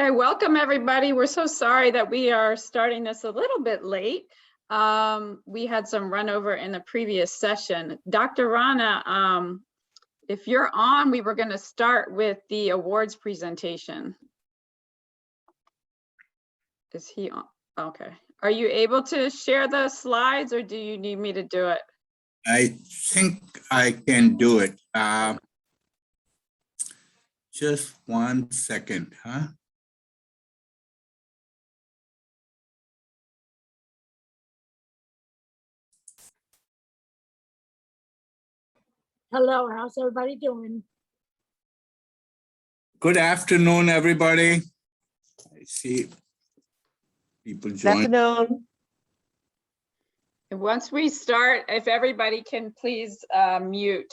Okay, welcome everybody. We're so sorry that we are starting this a little bit late. We had some run over in the previous session. Dr. Rana, if you're on, we were going to start with the awards presentation. Is he on? Okay. Are you able to share the slides or do you need me to do it? I think I can do it. Just 1 second, huh? Hello, how's everybody doing? Good afternoon, everybody. I see people join. Good afternoon. And once we start, if everybody can please mute.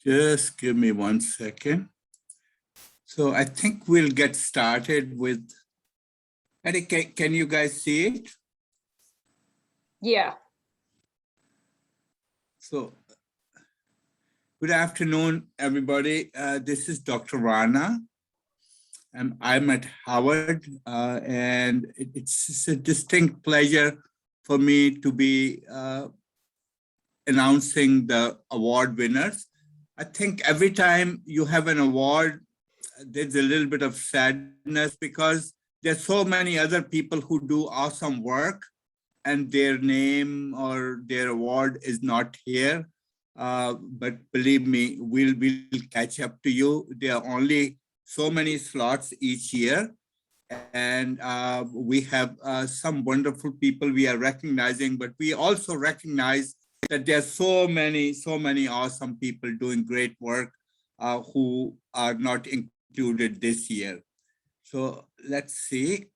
Just give me 1 second. So I think we'll get started with, Eddie, can you guys see it? Yeah. So good afternoon, everybody. This is Dr. Rana. I'm at Howard, and it's a distinct pleasure for me to be announcing the award winners. I think every time you have an award, there's a little bit of sadness because there's so many other people who do awesome work and their name or their award is not here. But believe me, we'll catch up to you. There are only so many slots each year. And we have some wonderful people we are recognizing, but we also recognize that there's so many awesome people doing great work who are not included this year. So let's see.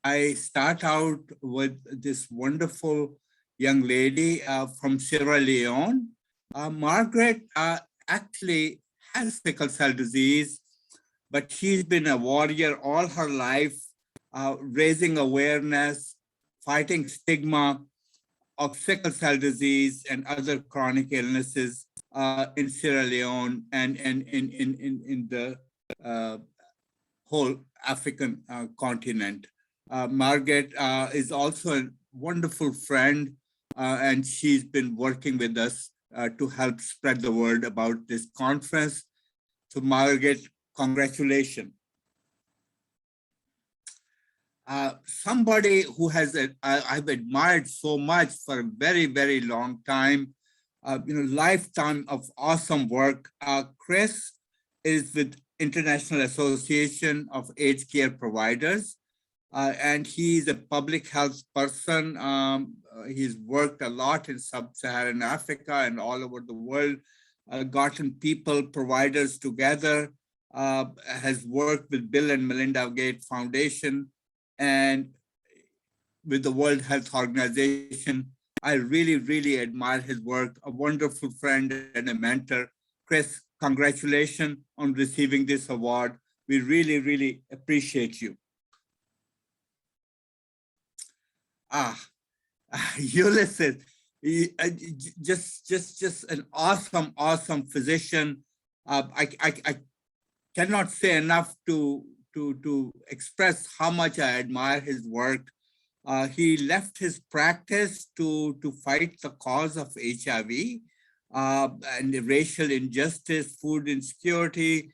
I start out with this wonderful young lady from Sierra Leone. Margaret actually has sickle cell disease, but she's been a warrior all her life, raising awareness, fighting stigma of sickle cell disease and other chronic illnesses in Sierra Leone and in the whole African continent. Margaret is also a wonderful friend, and she's been working with us to help spread the word about this conference. So Margaret, congratulations. Somebody who I've admired so much for a very, very long time, lifetime of awesome work. Chris is with International Association of Aged Care Providers, and he's a public health person. He's worked a lot in sub-Saharan Africa and all over the world, gotten people, providers together, has worked with Bill and Melinda Gates Foundation, and with the World Health Organization. I really, really admire his work, a wonderful friend and a mentor. Chris, congratulations on receiving this award. We really, really appreciate you. Ulysses, just an awesome physician. I cannot say enough to express how much I admire his work. He left his practice to fight the cause of HIV and racial injustice, food insecurity.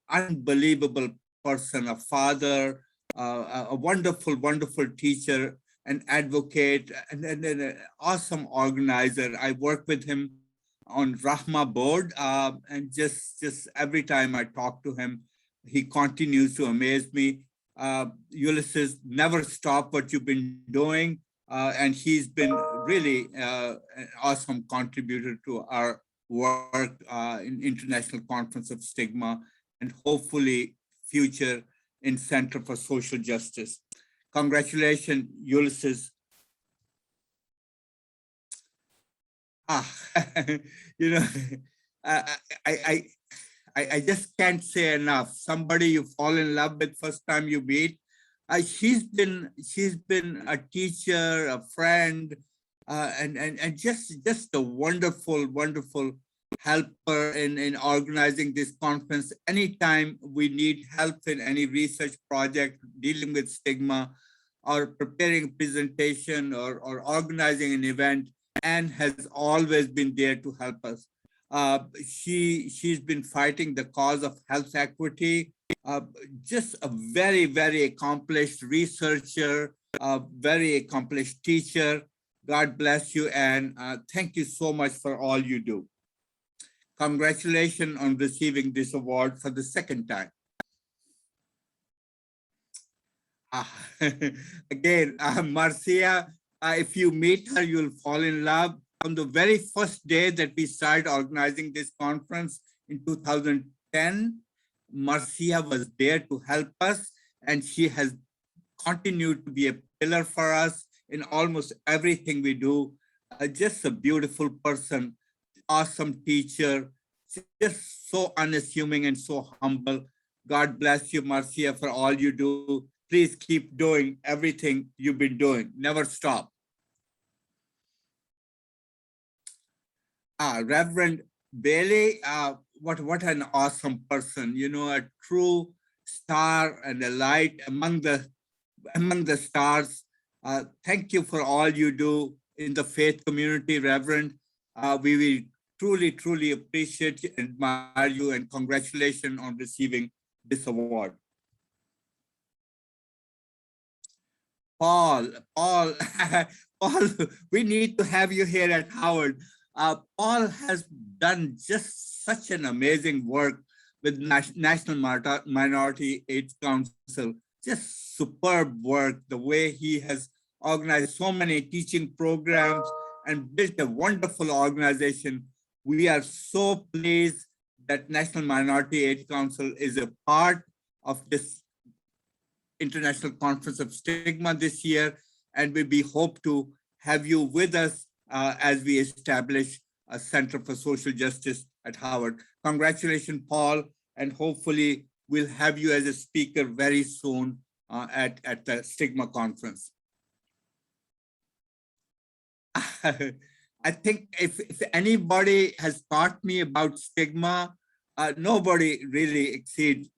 Unbelievable person, a father, a wonderful teacher, an advocate, and an awesome organizer. I work with him on Rahma board, and just every time I talk to him, he continues to amaze me. Ulysses, never stop what you've been doing, and he's been really an awesome contributor to our work in International Conference of Stigma, and hopefully future in Center for Social Justice. Congratulations, Ulysses. I just can't say enough. Somebody you fall in love with first time you meet. She's been a teacher, a friend, and just a wonderful help her in organizing this conference. Anytime we need help in any research project dealing with stigma or preparing a presentation or organizing an event, Anne has always been there to help us. She's been fighting the cause of health equity. Uh, just a very, very accomplished researcher, a very accomplished teacher. God bless you, and thank you so much for all you do. Congratulations on receiving this award for the second time. Again, Marcia, if you meet her, you'll fall in love. On the very first day that we started organizing this conference in 2010, Marcia was there to help us, and she has continued to be a pillar for us in almost everything we do. Just a beautiful person, awesome teacher, just so unassuming and so humble. God bless you, Marcia, for all you do. Please keep doing everything you've been doing. Never stop. Reverend Bailey, what an awesome person. You know, a true star and a light among the stars. Thank you for all you do in the faith community, Reverend. We will truly, truly appreciate and admire you, and congratulations on receiving this award. Paul, Paul, we need to have you here at Howard. Paul has done just such an amazing work with National Minority Aid Council. Just superb work, the way he has organized so many teaching programs and built a wonderful organization. We are so pleased that National Minority Aid Council is a part of this International Conference of Stigma this year, and we hope to have you with us as we establish a Center for Social Justice at Howard. Congratulations, Paul, and hopefully we'll have you as a speaker very soon at the Stigma Conference. I think if anybody has taught me about stigma, nobody really exceeds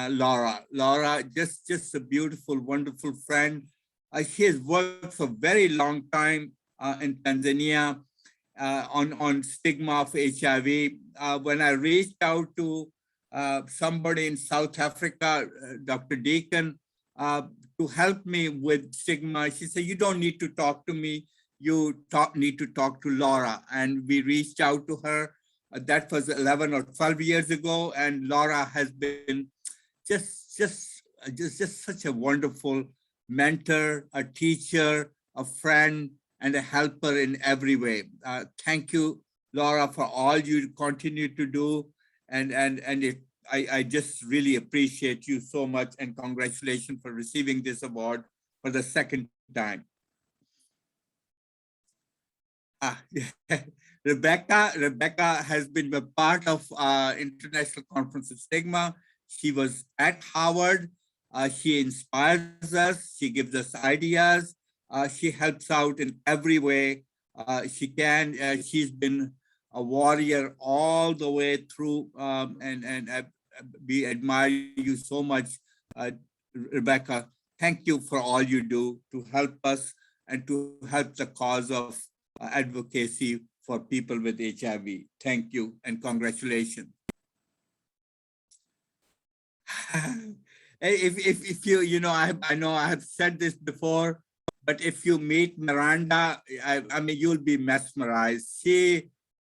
Laura. Laura, just a beautiful, wonderful friend. She has worked for a very long time in Tanzania on stigma of HIV. When I reached out to somebody in South Africa, Dr. Deacon, to help me with stigma, she said, "You don't need to talk to me. You need to talk to Laura." And we reached out to her. That was 11 or 12 years ago, and Laura has been just such a wonderful mentor, a teacher, a friend, and a helper in every way. Thank you, Laura, for all you continue to do, and I just really appreciate you so much, and congratulations for receiving this award for the second time. Rebecca has been a part of International Conference of Stigma. She was at Howard. She inspires us. She gives us ideas. She helps out in every way she can. She's been a warrior all the way through, and we admire you so much, Rebecca. Thank you for all you do to help us and to help the cause of advocacy for people with HIV. Thank you and congratulations. If you know, I know I have said this before, but if you meet Miranda, I mean, you'll be mesmerized. She,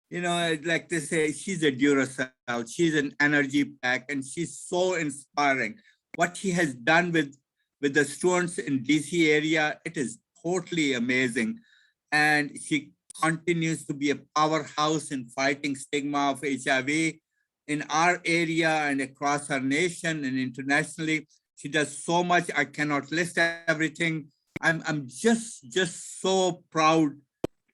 you know, like they say, she's a Duracell. She's an energy pack, and she's so inspiring. What she has done with the students in DC area, it is totally amazing. And she continues to be a powerhouse in fighting stigma of HIV in our area and across our nation and internationally. She does so much. I cannot list everything. I'm just so proud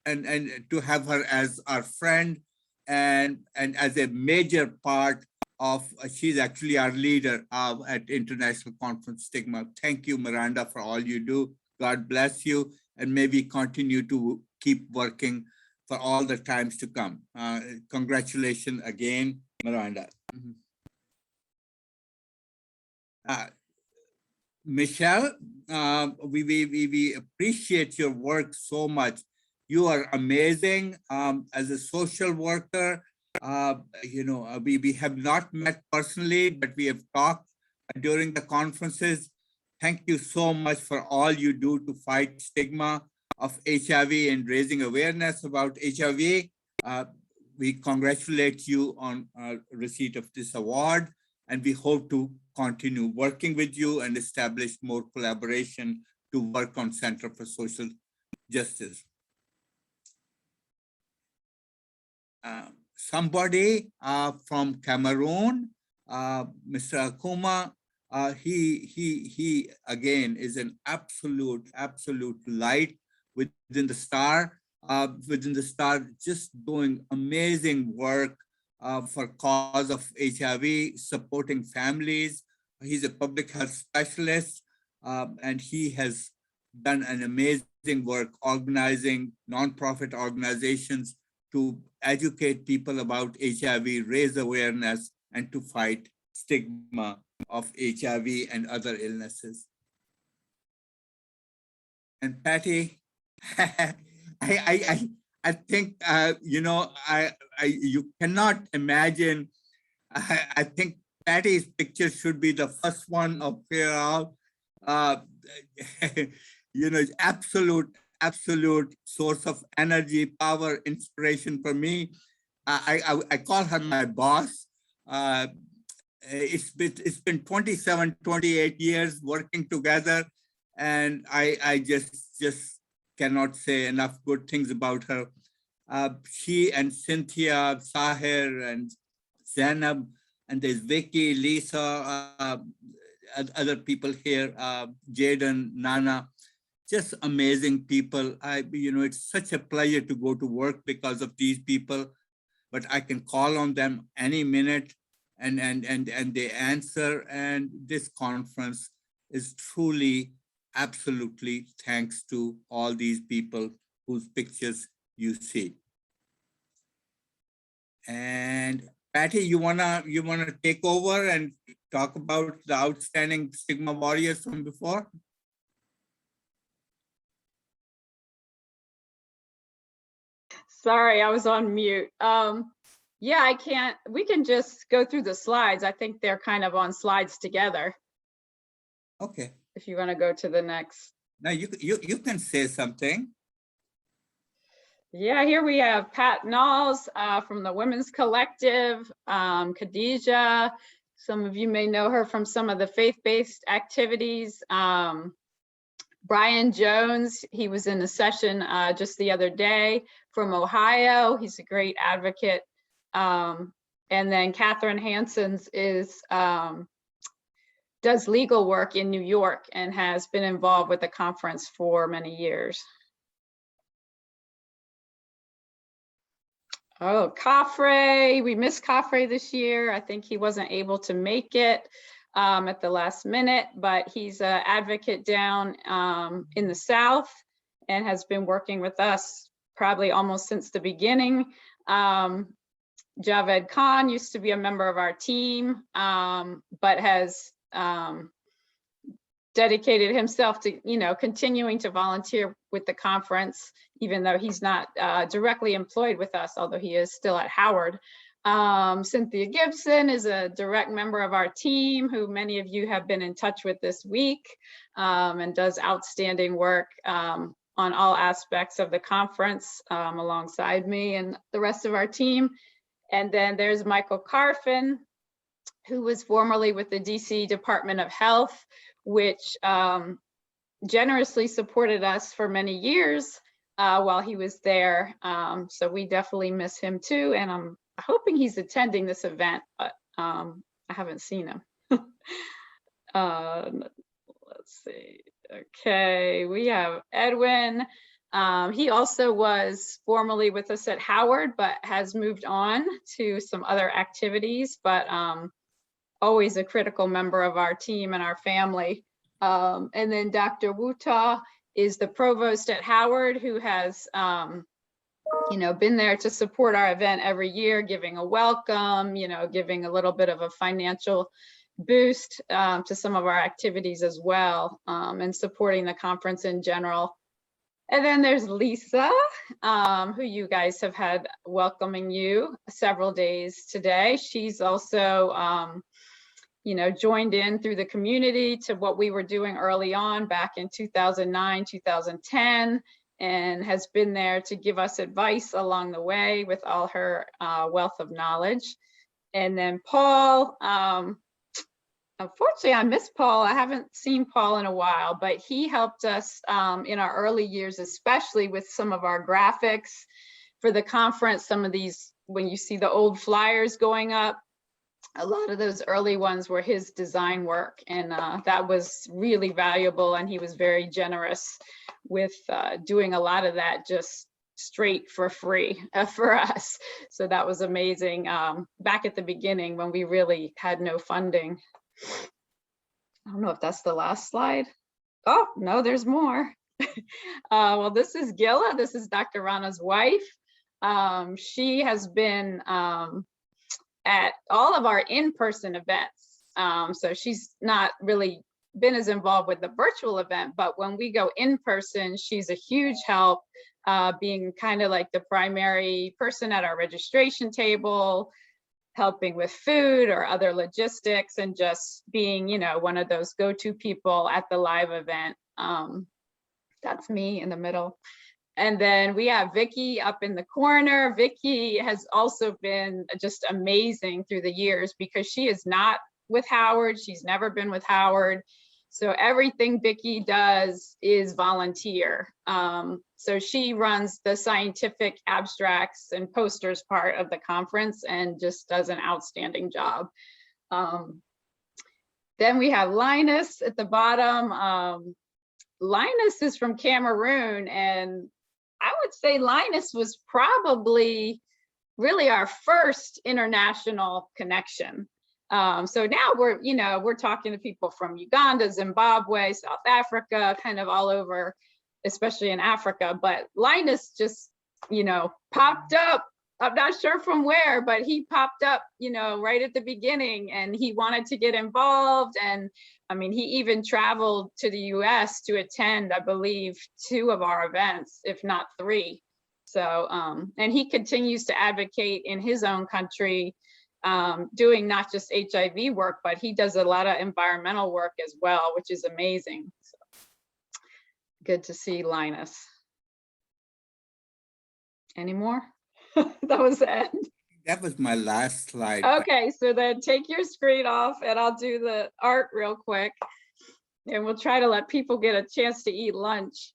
and to have her as our friend and as a major part of, she's actually our leader at International Conference Stigma. Thank you, Miranda, for all you do. God bless you, and may we continue to keep working for all the times to come. Congratulations again, Miranda. Michelle, we appreciate your work so much. You are amazing as a social worker. We have not met personally, but we have talked during the conferences. Thank you so much for all you do to fight stigma of HIV and raising awareness about HIV. We congratulate you on receipt of this award, and we hope to continue working with you and establish more collaboration to work on Center for Social Justice. Somebody from Cameroon, Mr. Akuma, he again is an absolute light within the star, just doing amazing work for cause of HIV, supporting families. He's a public health specialist, and he has done an amazing work organizing nonprofit organizations to educate people about HIV, raise awareness, and to fight stigma of HIV and other illnesses. And Patty, I think you cannot imagine. I think Patty's picture should be the first one up here out. Absolute source of energy, power, inspiration for me. I call her my boss. It's been 27, 28 years working together, and I just cannot say enough good things about her. She and Cynthia, Sahir, and Zainab, and there's Vicky, Lisa, other people here, Jaden, Nana, just amazing people. It's such a pleasure to go to work because of these people, but I can call on them any minute and they answer. And this conference is truly, absolutely thanks to all these people whose pictures you see. And Patty, you wanna take over and talk about the outstanding stigma warriors from before? Sorry, I was on mute. Yeah, we can just go through the slides. I think they're kind of on slides together. Okay. If you want to go to the next. Now you can say something. Yeah, here we have Pat Knowles from the Women's Collective, Khadija. Some of you may know her from some of the faith-based activities. Brian Jones, he was in a session just the other day from Ohio. He's a great advocate. And then Catherine Hansons does legal work in New York and has been involved with the conference for many years. Oh, Coffrey, we missed Coffrey this year. I think he wasn't able to make it at the last minute, but he's an advocate down in the South and has been working with us probably almost since the beginning. Javed Khan used to be a member of our team, but has dedicated himself to, continuing to volunteer with the conference, even though he's not directly employed with us, although he is still at Howard. Cynthia Gibson is a direct member of our team who many of you have been in touch with this week, and does outstanding work on all aspects of the conference alongside me and the rest of our team. And then there's Michael Carfin, who was formerly with the DC Department of Health, which generously supported us for many years while he was there. So we definitely miss him too. And I'm hoping he's attending this event, but I haven't seen him. Let's see. Okay, we have Edwin. He also was formerly with us at Howard, but has moved on to some other activities, but always a critical member of our team and our family. And then Dr. Wuta is the provost at Howard, who has been there to support our event every year, giving a welcome, giving a little bit of a financial boost to some of our activities as well, and supporting the conference in general. And then there's Lisa, who you guys have had welcoming you several days today. She's also, joined in through the community to what we were doing early on back in 2009, 2010, and has been there to give us advice along the way with all her wealth of knowledge. And then Paul, unfortunately, I miss Paul. I haven't seen Paul in a while, but he helped us in our early years, especially with some of our graphics for the conference. Some of these, when you see the old flyers going up, a lot of those early ones were his design work, and that was really valuable. And he was very generous with doing a lot of that just straight for free for us. So that was amazing back at the beginning when we really had no funding. I don't know if that's the last slide. Oh, no, there's more. Well, this is Gilla. This is Dr. Rana's wife. She has been at all of our in-person events. So she's not really been as involved with the virtual event, but when we go in person, she's a huge help, being kind of like the primary person at our registration table, helping with food or other logistics, and just being, one of those go-to people at the live event. That's me in the middle. And then we have Vicky up in the corner. Vicky has also been just amazing through the years because she is not with Howard. She's never been with Howard. So everything Vicky does is volunteer. So she runs the scientific abstracts and posters part of the conference and just does an outstanding job. Then we have Linus at the bottom. Linus is from Cameroon, and I would say Linus was probably really our first international connection. So now we're talking to people from Uganda, Zimbabwe, South Africa, kind of all over, especially in Africa. But Linus just, popped up. I'm not sure from where, but he popped up, right at the beginning, and he wanted to get involved. And I mean, he even traveled to the US to attend, I believe, 2 of our events, if not 3. So, and he continues to advocate in his own country, doing not just HIV work, but he does a lot of environmental work as well, which is amazing. So, good to see Linus. Any more? That was the end. That was my last slide. Okay, so then take your screen off and I'll do the art real quick. And we'll try to let people get a chance to eat lunch.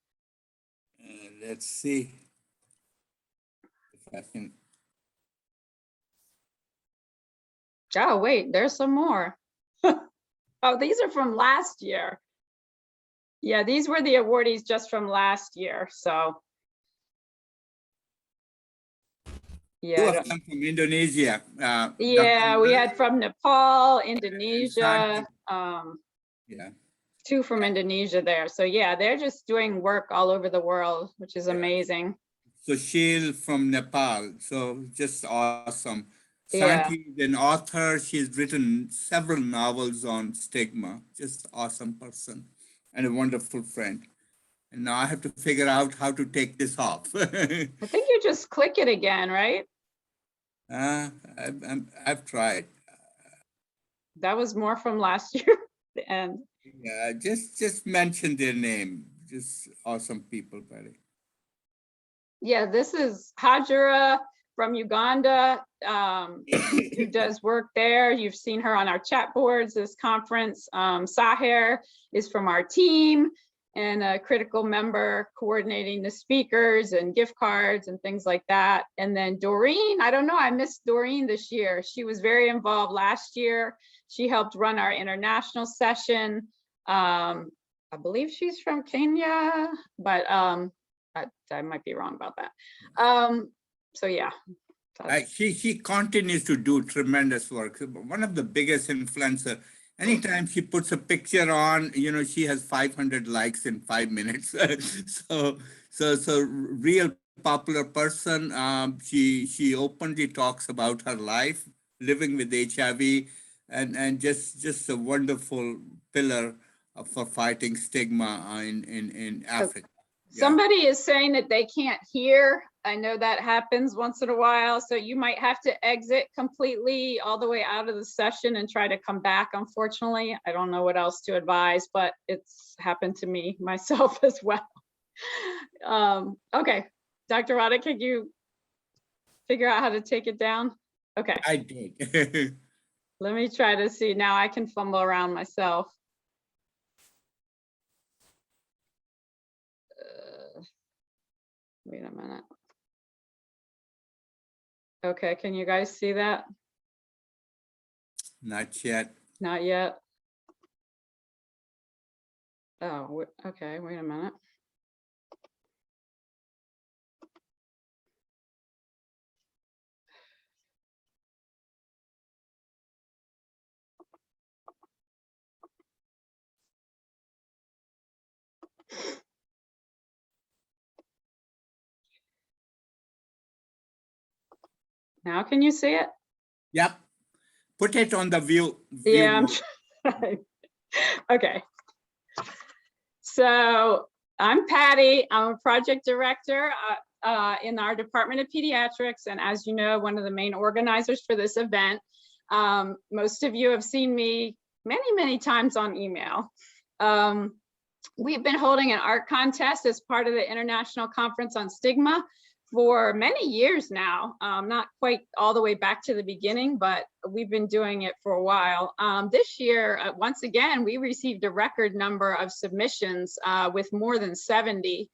Let's see if I can. Oh, wait, there's some more. Oh, these are from last year. Yeah, these were the awardees just from last year, so. Yeah. 2 of them from Indonesia. Yeah, we had from Nepal, Indonesia. Yeah. 2 from Indonesia there. So yeah, they're just doing work all over the world, which is amazing. So Sheil from Nepal. So just awesome. Yeah. Santi is an author. She's written several novels on stigma. Just awesome person and a wonderful friend. And now I have to figure out how to take this off. I think you just click it again, right? I've tried. That was more from last year. The end. Yeah, just mention their name. Just awesome people, buddy. Yeah, this is Hajira from Uganda, who does work there. You've seen her on our chat boards this conference. Saher is from our team and a critical member coordinating the speakers and gift cards and things like that. And then Doreen, I don't know, I missed Doreen this year. She was very involved last year. She helped run our international session. I believe she's from Kenya, but I might be wrong about that. So yeah. She continues to do tremendous work. One of the biggest influencer. Anytime she puts a picture on, she has 500 likes in 5 minutes. so real popular person. She openly talks about her life living with HIV, and just a wonderful pillar for fighting stigma in Africa. Yeah. Somebody is saying that they can't hear. I know that happens once in a while, so you might have to exit completely all the way out of the session and try to come back. Unfortunately, I don't know what else to advise, but it's happened to me myself as well. Okay, Dr. Rada, could you figure out how to take it down? Okay, I did. let me try to see. Now I can fumble around myself. Wait a minute. Okay, can you guys see that? Not yet. Not yet. Oh, okay, wait a minute. Now can you see it? Yep. Put it on the view Yeah, mode. I'm trying. Okay. So I'm Patty. I'm a project director in our Department of Pediatrics. And as you know, one of the main organizers for this event. Most of you have seen me many, many times on email. We've been holding an art contest as part of the International Conference on Stigma for many years now, not quite all the way back to the beginning, but we've been doing it for a while. This year, once again, we received a record number of submissions with more than 70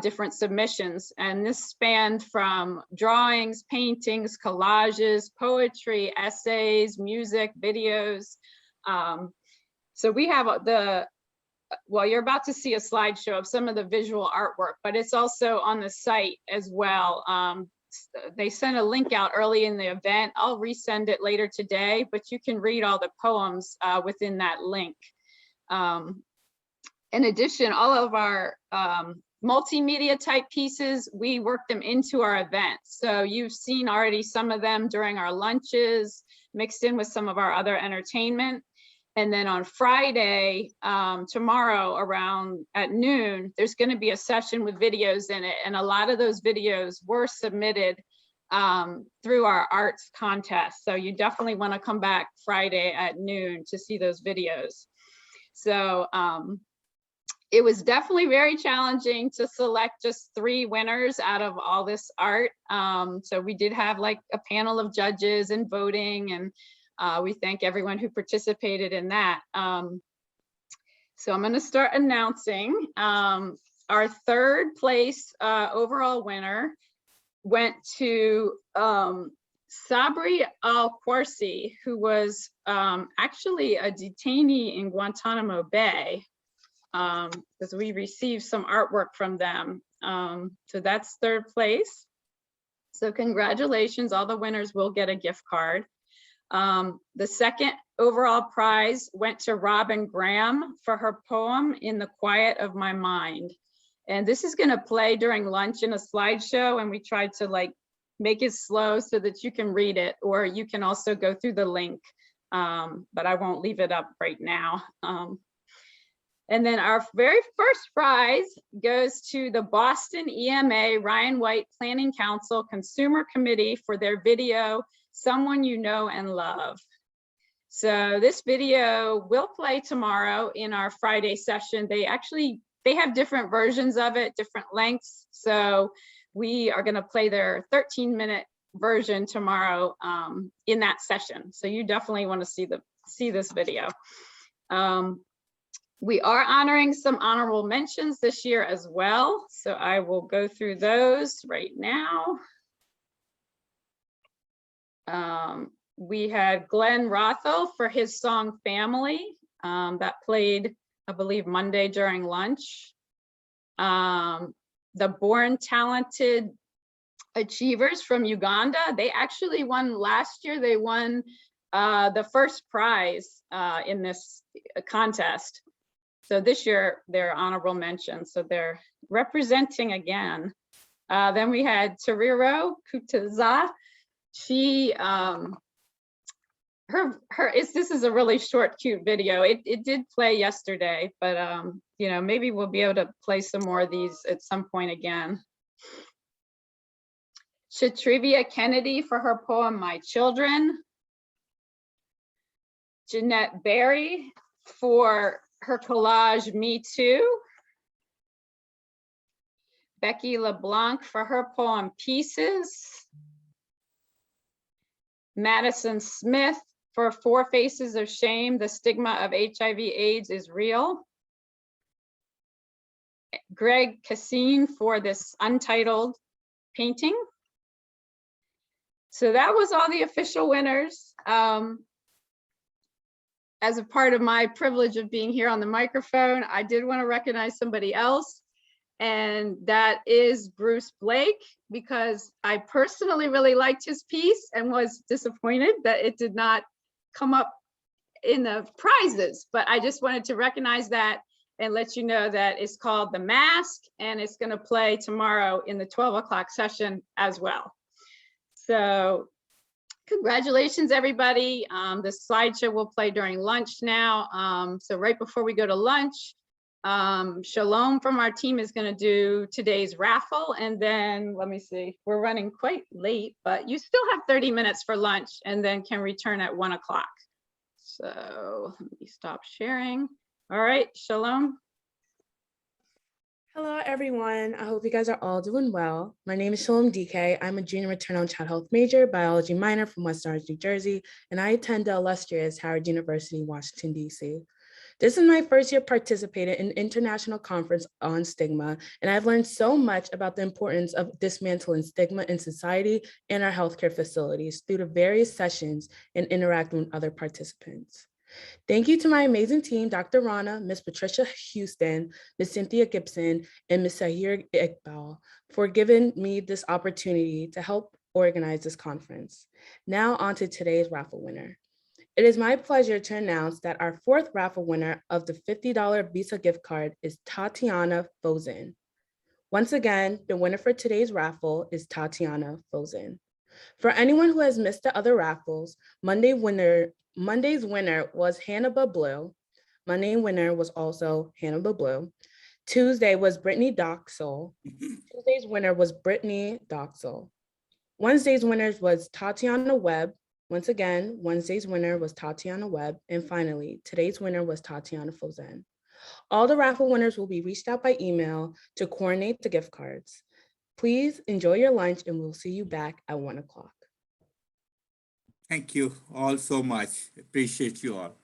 different submissions. And this spanned from drawings, paintings, collages, poetry, essays, music, videos. So we have well, you're about to see a slideshow of some of the visual artwork, but it's also on the site as well. They sent a link out early in the event. I'll resend it later today, but you can read all the poems within that link. In addition, all of our multimedia type pieces, we work them into our event. So you've seen already some of them during our lunches, mixed in with some of our other entertainment. And then on Friday, tomorrow around at noon, there's going to be a session with videos in it. And a lot of those videos were submitted through our arts contest. So you definitely want to come back Friday at noon to see those videos. So it was definitely very challenging to select just 3 winners out of all this art. So we did have like a panel of judges and voting, and we thank everyone who participated in that. So I'm going to start announcing our 3rd place overall winner went to Sabri Al-Kwarsi, who was actually a detainee in Guantanamo Bay, because we received some artwork from them. So that's 3rd place. So congratulations, all the winners will get a gift card. The 2nd overall prize went to Robin Graham for her poem, In the Quiet of My Mind. And this is gonna play during lunch in a slideshow, and we tried to like make it slow so that you can read it, or you can also go through the link, but I won't leave it up right now. And then our very first prize goes to the Boston EMA Ryan White Planning Council Consumer Committee for their video, Someone You Know and Love. So this video will play tomorrow in our Friday session. They have different versions of it, different lengths. So we are gonna play their 13-minute version tomorrow in that session. So you definitely wanna see this video. We are honoring some honorable mentions this year as well. So I will go through those right now. We had Glenn Rothel for his song Family that played, I believe, Monday during lunch. The Born Talented Achievers from Uganda, they actually won last year. They won the first prize in this contest. So this year they're honorable mention. So they're representing again. Then we had Tariro Kutaza. She, this is a really short, cute video. It did play yesterday, but you know, maybe we'll be able to play some more of these at some point again. Shatrivia Kennedy for her poem, My Children. Jeanette Berry for her collage, Me Too. Becky LeBlanc for her poem, Pieces. Madison Smith for Four Faces of Shame, The Stigma of HIV/AIDS is Real. Greg Cassine for this untitled painting. So that was all the official winners. As a part of my privilege of being here on the microphone, I did want to recognize somebody else, and that is Bruce Blake, because I personally really liked his piece and was disappointed that it did not come up in the prizes, but I just wanted to recognize that and let you know that it's called The Mask, and it's going to play tomorrow in the 12 o'clock session as well. So congratulations, everybody. The slideshow will play during lunch now. So right before we go to lunch, Shalom from our team is going to do today's raffle. And then let me see, we're running quite late, but you still have 30 minutes for lunch and then can return at 1 o'clock. So let me stop sharing. All right, Shalom. Hello, everyone. I hope you guys are all doing well. My name is Shalom DK. I'm a junior maternal and child health major, biology minor from West Orange, New Jersey, and I attend the illustrious Howard University, Washington, D.C. This is my first year participating in an international conference on stigma, and I've learned so much about the importance of dismantling stigma in society and our healthcare facilities through the various sessions and interacting with other participants. Thank you to my amazing team, Dr. Rana, Ms. Patricia Houston, Ms. Cynthia Gibson, and Ms. Sahir Iqbal for giving me this opportunity to help organize this conference. Now on to today's raffle winner. It is my pleasure to announce that our fourth raffle winner of the $50 Visa gift card is Tatiana Fozen. Once again, the winner for today's raffle is Tatiana Fozen. For anyone who has missed the other raffles, Monday's winner was Hannibal Blue. Monday's winner was also Hannibal Blue. Tuesday was Brittany Doxel. Tuesday's winner was Brittany Doxel. Wednesday's winners was Tatiana Webb. Once again, Wednesday's winner was Tatiana Webb. And finally, today's winner was Tatiana Fozen. All the raffle winners will be reached out by email to coordinate the gift cards. Please enjoy your lunch and we'll see you back at 1 o'clock. Thank you all so much. Appreciate you all.